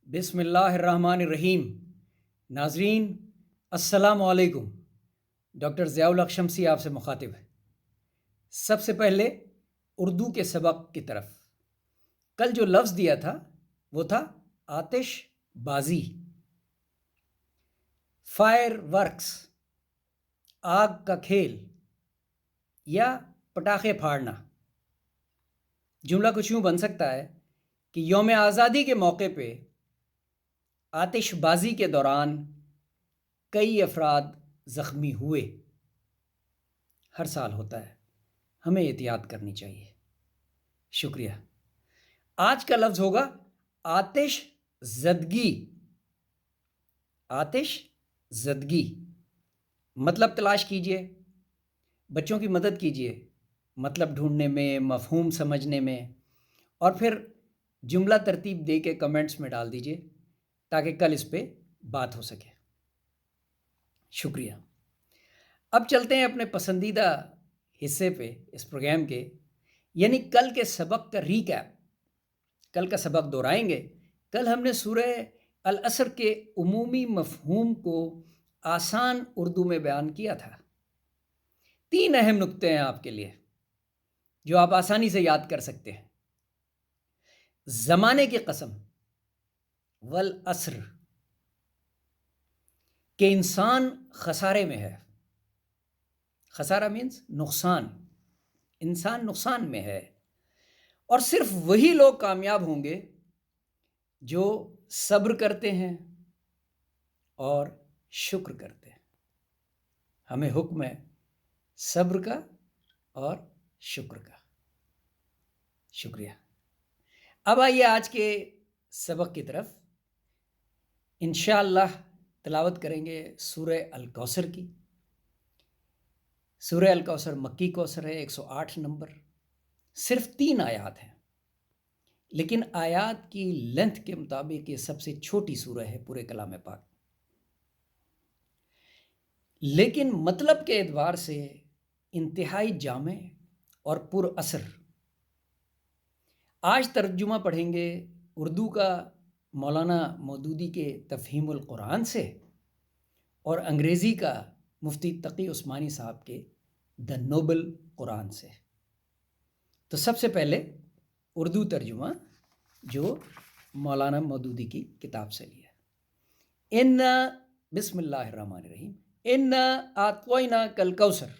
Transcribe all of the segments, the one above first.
بسم اللہ الرحمن الرحیم۔ ناظرین السلام علیکم۔ ڈاکٹر ضیاء الحق شمسی آپ سے مخاطب ہے۔ سب سے پہلے اردو کے سبق کی طرف کل جو لفظ دیا تھا وہ تھا آتش بازی، فائر ورکس، آگ کا کھیل یا پٹاخے پھاڑنا۔ جملہ کچھ یوں بن سکتا ہے کہ یوم آزادی کے موقع پہ آتش بازی کے دوران کئی افراد زخمی ہوئے۔ ہر سال ہوتا ہے، ہمیں احتیاط کرنی چاہیے۔ شکریہ۔ آج کا لفظ ہوگا آتش زدگی۔ آتش زدگی مطلب تلاش کیجئے، بچوں کی مدد کیجئے مطلب ڈھونڈنے میں، مفہوم سمجھنے میں، اور پھر جملہ ترتیب دے کے کمنٹس میں ڈال دیجئے تاکہ کل اس پہ بات ہو سکے۔ شکریہ۔ اب چلتے ہیں اپنے پسندیدہ حصے پہ اس پروگرام کے، یعنی کل کے سبق کا ریکیپ۔ کل کا سبق دہرائیں گے۔ کل ہم نے سورہ العصر کے عمومی مفہوم کو آسان اردو میں بیان کیا تھا۔ 3 اہم نکتے ہیں آپ کے لیے جو آپ آسانی سے یاد کر سکتے ہیں۔ زمانے کی قسم والعصر کہ انسان خسارے میں ہے۔ خسارہ مینس نقصان، انسان نقصان میں ہے، اور صرف وہی لوگ کامیاب ہوں گے جو صبر کرتے ہیں اور شکر کرتے ہیں۔ ہمیں حکم ہے صبر کا اور شکر کا۔ شکریہ۔ اب آئیے آج کے سبق کی طرف۔ انشاءاللہ تلاوت کریں گے سورہ الکوثر کی۔ سورہ الکوثر مکی کوثر ہے، 108 نمبر، صرف 3 آیات ہیں، لیکن آیات کی لینتھ کے مطابق یہ سب سے چھوٹی سورہ ہے پورے کلام پاک، لیکن مطلب کے اعتبار سے انتہائی جامع اور پر اثر۔ آج ترجمہ پڑھیں گے اردو کا مولانا مودودی کے تفہیم القرآن سے، اور انگریزی کا مفتی تقی عثمانی صاحب کے دا نوبل قرآن سے۔ تو سب سے پہلے اردو ترجمہ جو مولانا مودودی کی کتاب سے لیا۔ بسم اللہ الرحمن الرحیم۔ اعطیناک الکوثر۔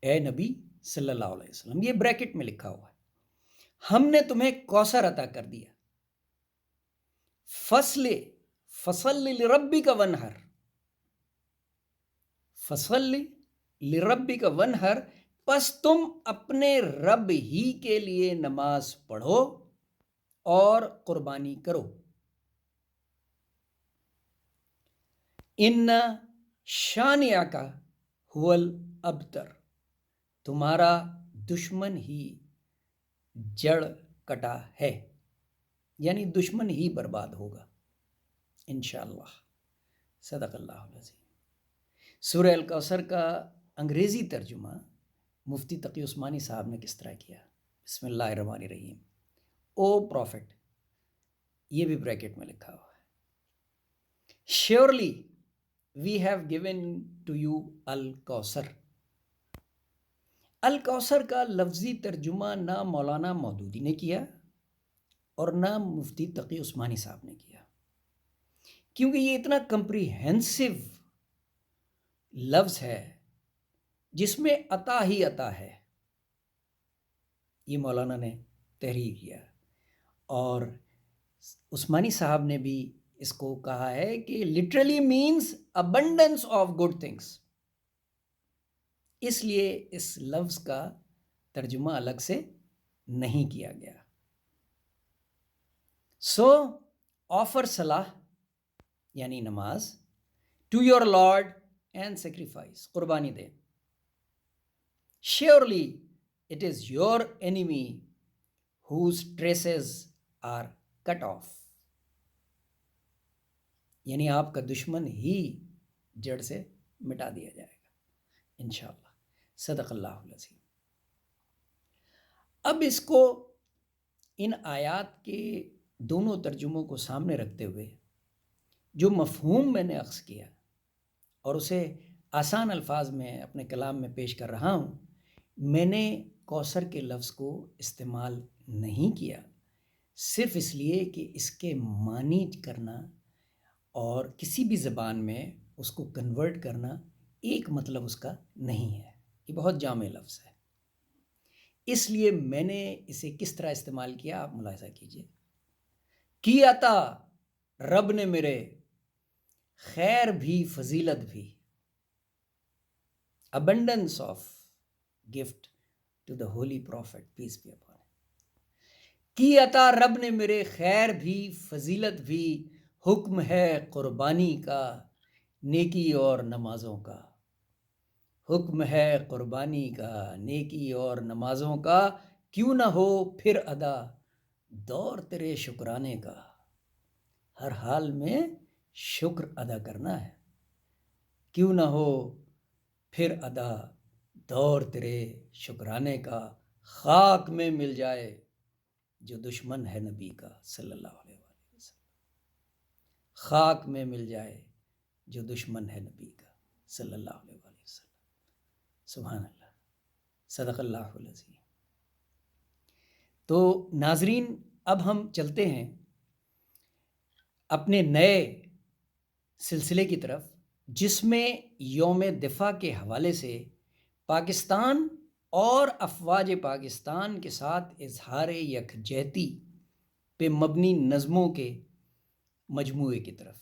اے نبی صلی اللہ علیہ وسلم، یہ بریکٹ میں لکھا ہوا ہے، ہم نے تمہیں کوثر عطا کر دیا۔ فصل لربک ونہر، فصل لربک ونہر، پس تم اپنے رب ہی کے لیے نماز پڑھو اور قربانی کرو۔ ان شانئک ھو الابتر، تمہارا دشمن ہی جڑ کٹا ہے، یعنی دشمن ہی برباد ہوگا انشاءاللہ۔ صدق اللہ العظیم۔ سورہ الکوثر کا انگریزی ترجمہ مفتی تقی عثمانی صاحب نے کس طرح کیا؟ بسم اللہ الرحمن الرحیم۔ او پروفٹ، یہ بھی بریکٹ میں لکھا ہوا ہے۔ Surely we have given to you Al-Kausar. Al-Kausar کا لفظی ترجمہ نہ مولانا مودودی نے کیا اور نہ مفتی تقی عثمانی صاحب نے کیا، کیونکہ یہ اتنا کمپریہنسو لفظ ہے جس میں عطا ہی عطا ہے۔ یہ مولانا نے تحریر کیا، اور عثمانی صاحب نے بھی اس کو کہا ہے کہ literally means abundance of good things, اس لیے اس لفظ کا ترجمہ الگ سے نہیں کیا گیا۔ سو آفر صلاح یعنی نماز، to your Lord and sacrifice, قربانی دے۔ Surely it is your enemy whose traces are cut off، یعنی آپ کا دشمن ہی جڑ سے مٹا دیا جائے گا انشاءاللہ۔ صدق اللہ العظیم۔ اب اس کو ان آیات کے دونوں ترجموں کو سامنے رکھتے ہوئے جو مفہوم میں نے اخذ کیا اور اسے آسان الفاظ میں اپنے کلام میں پیش کر رہا ہوں، میں نے کوثر کے لفظ کو استعمال نہیں کیا صرف اس لیے کہ اس کے معنی کرنا اور کسی بھی زبان میں اس کو کنورٹ کرنا ایک مطلب اس کا نہیں ہے، یہ بہت جامع لفظ ہے۔ اس لیے میں نے اسے کس طرح استعمال کیا آپ ملاحظہ کیجئے۔ کی عطا رب نے میرے، خیر بھی فضیلت بھی، abundance of gift to the holy prophet peace be upon him۔ کی عطا رب نے میرے، خیر بھی فضیلت بھی، حکم ہے قربانی کا نیکی اور نمازوں کا، حکم ہے قربانی کا نیکی اور نمازوں کا، کیوں نہ ہو پھر ادا دور تیرے شکرانے کا۔ ہر حال میں شکر ادا کرنا ہے، کیوں نہ ہو پھر ادا دور تیرے شکرانے کا، خاک میں مل جائے جو دشمن ہے نبی کا صلی اللہ علیہ وسلم، خاک میں مل جائے جو دشمن ہے نبی کا صلی اللہ علیہ وسلم۔ سبحان اللہ، صدق اللہ العظیم۔ تو ناظرین، اب ہم چلتے ہیں اپنے نئے سلسلے کی طرف، جس میں یوم دفاع کے حوالے سے پاکستان اور افواج پاکستان کے ساتھ اظہار یکجہتی پہ مبنی نظموں کے مجموعے کی طرف۔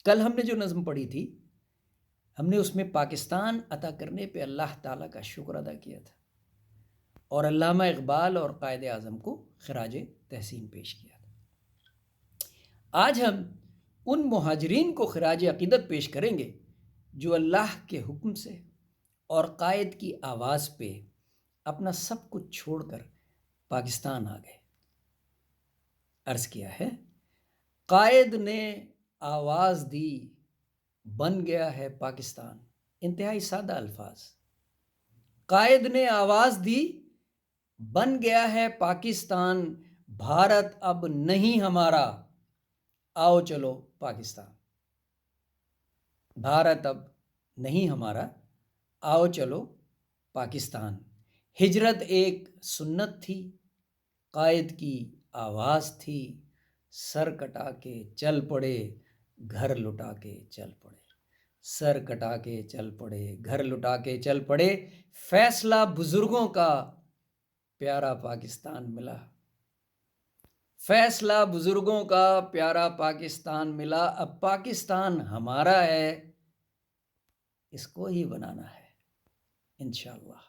کل ہم نے جو نظم پڑھی تھی، ہم نے اس میں پاکستان عطا کرنے پہ اللہ تعالیٰ کا شکر ادا کیا تھا اور علامہ اقبال اور قائد اعظم کو خراج تحسین پیش کیا تھا۔ آج ہم ان مہاجرین کو خراج عقیدت پیش کریں گے جو اللہ کے حکم سے اور قائد کی آواز پہ اپنا سب کچھ چھوڑ کر پاکستان آ گئے۔ عرض کیا ہے، قائد نے آواز دی بن گیا ہے پاکستان۔ انتہائی سادہ الفاظ۔ قائد نے آواز دی بن گیا ہے پاکستان، بھارت اب نہیں ہمارا، آؤ چلو پاکستان۔ بھارت اب نہیں ہمارا، آؤ چلو پاکستان۔ ہجرت ایک سنت تھی، قائد کی آواز تھی، سر کٹا کے چل پڑے گھر لٹا کے چل پڑے، سر کٹا کے چل پڑے گھر لٹا کے چل پڑے، فیصلہ بزرگوں کا پیارا پاکستان ملا، فیصلہ بزرگوں کا پیارا پاکستان ملا، اب پاکستان ہمارا ہے، اس کو ہی بنانا ہے انشاءاللہ۔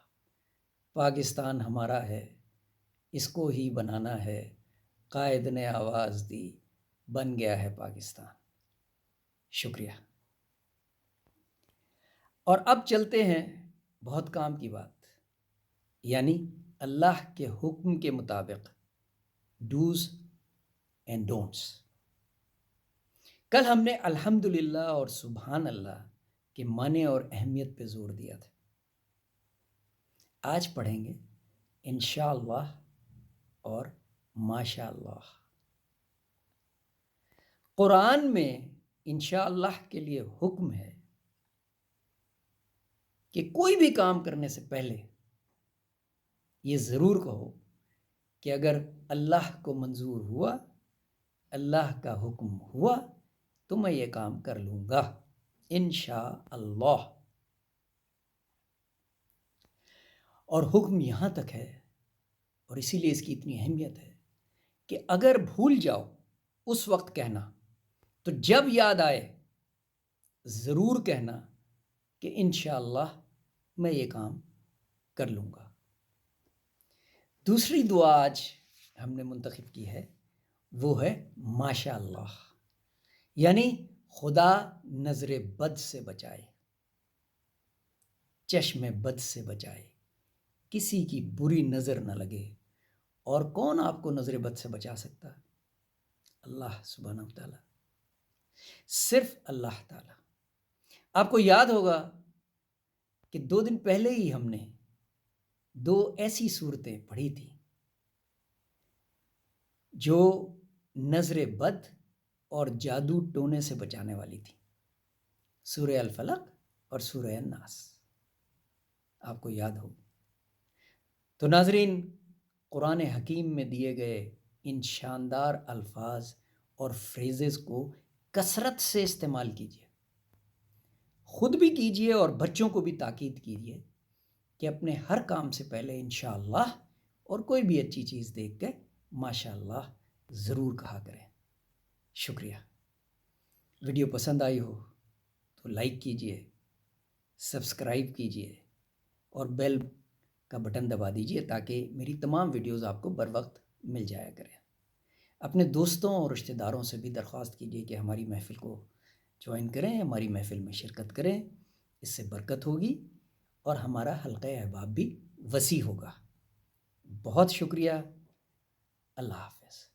پاکستان ہمارا ہے، اس کو ہی بنانا ہے، قائد نے آواز دی بن گیا ہے پاکستان۔ شکریہ۔ اور اب چلتے ہیں بہت کام کی بات، یعنی اللہ کے حکم کے مطابق ڈوز اینڈ ڈونٹس۔ کل ہم نے الحمدللہ اور سبحان اللہ کے معنی اور اہمیت پہ زور دیا تھا۔ آج پڑھیں گے انشاءاللہ اور ماشاءاللہ۔ قرآن میں انشاءاللہ کے لیے حکم ہے کہ کوئی بھی کام کرنے سے پہلے یہ ضرور کہو کہ اگر اللہ کو منظور ہوا، اللہ کا حکم ہوا تو میں یہ کام کر لوں گا انشاءاللہ۔ اور حکم یہاں تک ہے، اور اسی لیے اس کی اتنی اہمیت ہے کہ اگر بھول جاؤ اس وقت کہنا، تو جب یاد آئے ضرور کہنا کہ انشاءاللہ میں یہ کام کر لوں گا۔ دوسری دعا آج ہم نے منتخب کی ہے، وہ ہے ماشاءاللہ، یعنی خدا نظر بد سے بچائے، چشم بد سے بچائے، کسی کی بری نظر نہ لگے۔ اور کون آپ کو نظر بد سے بچا سکتا؟ اللہ سبحانہ و تعالیٰ، صرف اللہ تعالیٰ۔ آپ کو یاد ہوگا کہ 2 دن پہلے ہی ہم نے 2 ایسی صورتیں پڑھی تھیں جو نظر بد اور جادو ٹونے سے بچانے والی تھی، سورہ الفلق اور سورہ الناس، آپ کو یاد ہو۔ تو ناظرین، قرآن حکیم میں دیے گئے ان شاندار الفاظ اور فریزز کو کثرت سے استعمال کیجیے، خود بھی کیجیے اور بچوں کو بھی تاکید کیجیے کہ اپنے ہر کام سے پہلے انشاءاللہ اور کوئی بھی اچھی چیز دیکھ کے ماشاءاللہ ضرور کہا کریں۔ شکریہ۔ ویڈیو پسند آئی ہو تو لائک کیجیے، سبسکرائب کیجیے اور بیل کا بٹن دبا دیجیے تاکہ میری تمام ویڈیوز آپ کو بر وقت مل جایا کریں۔ اپنے دوستوں اور رشتہ داروں سے بھی درخواست کیجیے کہ ہماری محفل کو جوائن کریں، ہماری محفل میں شرکت کریں، اس سے برکت ہوگی اور ہمارا حلقہ احباب بھی وسیع ہوگا۔ بہت شکریہ۔ اللہ حافظ۔